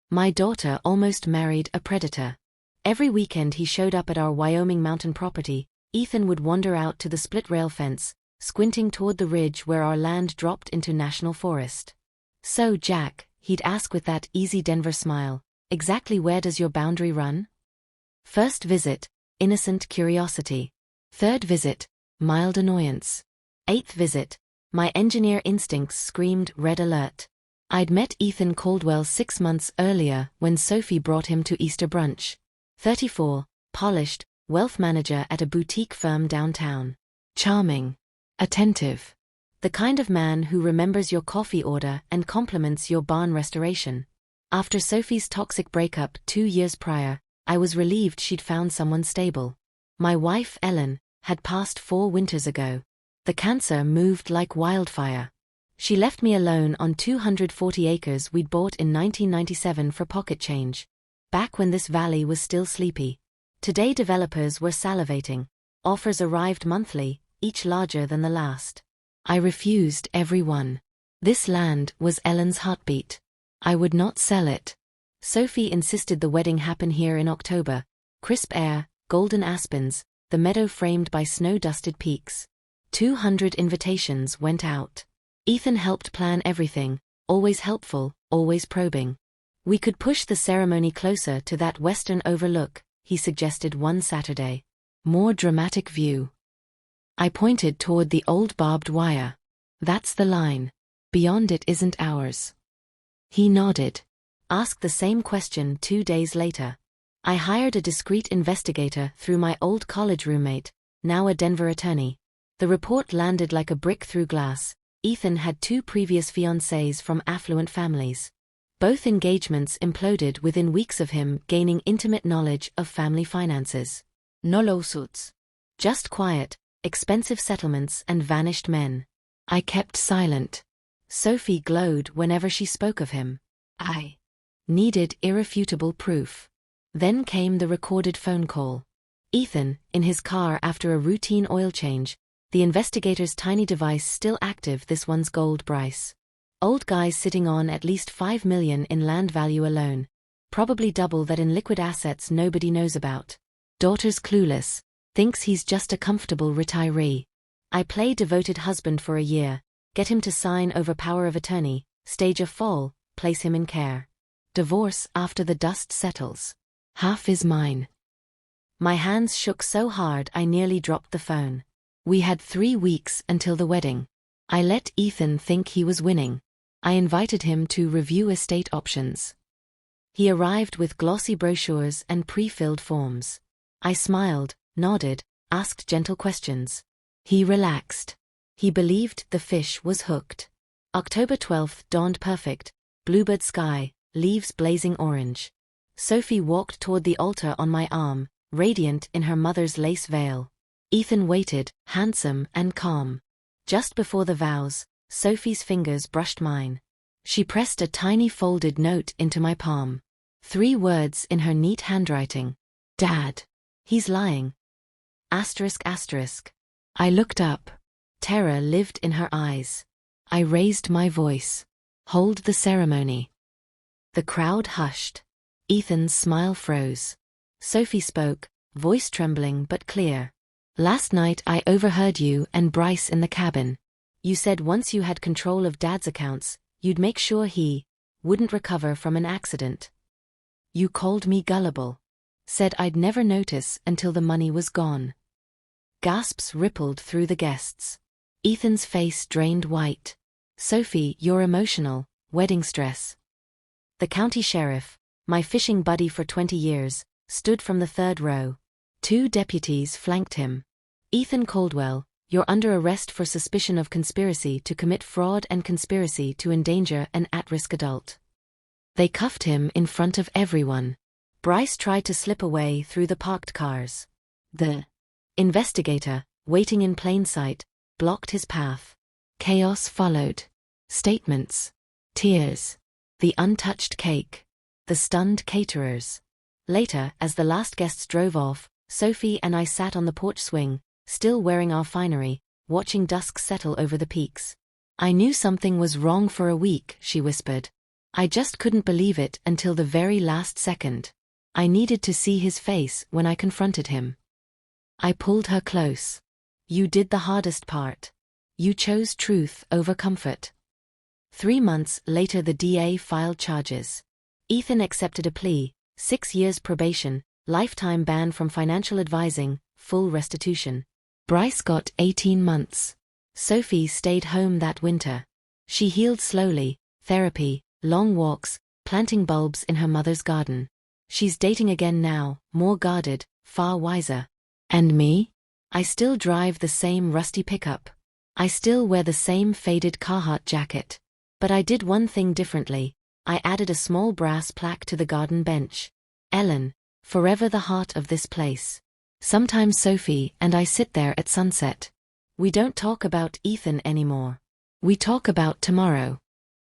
My daughter almost married a predator. Every weekend he showed up at our Wyoming mountain property. Ethan would wander out to the split rail fence, squinting toward the ridge where our land dropped into national forest. "So, Jack," he'd ask with that easy Denver smile, "exactly where does your boundary run?" First visit, innocent curiosity. Third visit, mild annoyance. Eighth visit, my engineer instincts screamed red alert. I'd met Ethan Caldwell 6 months earlier when Sophie brought him to Easter brunch. 34, polished, wealth manager at a boutique firm downtown. Charming. Attentive. The kind of man who remembers your coffee order and compliments your barn restoration. After Sophie's toxic breakup 2 years prior, I was relieved she'd found someone stable. My wife, Ellen, had passed 4 winters ago. The cancer moved like wildfire. She left me alone on 240 acres we'd bought in 1997 for pocket change. Back when this valley was still sleepy. Today developers were salivating. Offers arrived monthly, each larger than the last. I refused every one. This land was Ellen's heartbeat. I would not sell it. Sophie insisted the wedding happen here in October. Crisp air, golden aspens, the meadow framed by snow-dusted peaks. 200 invitations went out. Ethan helped plan everything, always helpful, always probing. "We could push the ceremony closer to that western overlook," he suggested one Saturday. "More dramatic view." I pointed toward the old barbed wire. "That's the line. Beyond it isn't ours." He nodded. Asked the same question 2 days later. I hired a discreet investigator through my old college roommate, now a Denver attorney. The report landed like a brick through glass. Ethan had 2 previous fiancées from affluent families. Both engagements imploded within weeks of him gaining intimate knowledge of family finances. No lawsuits. Just quiet, expensive settlements and vanished men. I kept silent. Sophie glowed whenever she spoke of him. I needed irrefutable proof. Then came the recorded phone call. Ethan, in his car after a routine oil change, the investigator's tiny device still active. "This one's gold, Bryce. Old guy's sitting on at least $5 million in land value alone. Probably double that in liquid assets nobody knows about. Daughter's clueless, thinks he's just a comfortable retiree. I play devoted husband for a year, get him to sign over power of attorney, stage a fall, place him in care. Divorce after the dust settles. Half is mine." My hands shook so hard I nearly dropped the phone. We had 3 weeks until the wedding. I let Ethan think he was winning. I invited him to review estate options. He arrived with glossy brochures and pre-filled forms. I smiled, nodded, asked gentle questions. He relaxed. He believed the fish was hooked. October 12th dawned perfect, bluebird sky, leaves blazing orange. Sophie walked toward the altar on my arm, radiant in her mother's lace veil. Ethan waited, handsome and calm. Just before the vows, Sophie's fingers brushed mine. She pressed a tiny folded note into my palm. 3 words in her neat handwriting. "Dad. He's lying." Asterisk asterisk. I looked up. Terror lived in her eyes. I raised my voice. "Hold the ceremony." The crowd hushed. Ethan's smile froze. Sophie spoke, voice trembling but clear. "Last night I overheard you and Bryce in the cabin. You said once you had control of Dad's accounts, you'd make sure he wouldn't recover from an accident. You called me gullible. Said I'd never notice until the money was gone." Gasps rippled through the guests. Ethan's face drained white. "Sophie, you're emotional, wedding stress." The county sheriff, my fishing buddy for 20 years, stood from the 3rd row. 2 deputies flanked him. "Ethan Caldwell, you're under arrest for suspicion of conspiracy to commit fraud and conspiracy to endanger an at-risk adult." They cuffed him in front of everyone. Bryce tried to slip away through the parked cars. The investigator, waiting in plain sight, blocked his path. Chaos followed. Statements. Tears. The untouched cake. The stunned caterers. Later, as the last guests drove off, Sophie and I sat on the porch swing, still wearing our finery, watching dusk settle over the peaks. "I knew something was wrong for a week," she whispered. I just couldn't believe it until the very last second. I needed to see his face when I confronted him. I pulled her close. You did the hardest part. You chose truth over comfort. 3 months later the DA filed charges. Ethan accepted a plea, 6 years probation, lifetime ban from financial advising, full restitution. Bryce got 18 months. Sophie stayed home that winter. She healed slowly, therapy, long walks, planting bulbs in her mother's garden. She's dating again now, more guarded, far wiser. And me? I still drive the same rusty pickup. I still wear the same faded Carhartt jacket. But I did one thing differently. I added a small brass plaque to the garden bench. Ellen, forever the heart of this place. Sometimes Sophie and I sit there at sunset. We don't talk about Ethan anymore. We talk about tomorrow.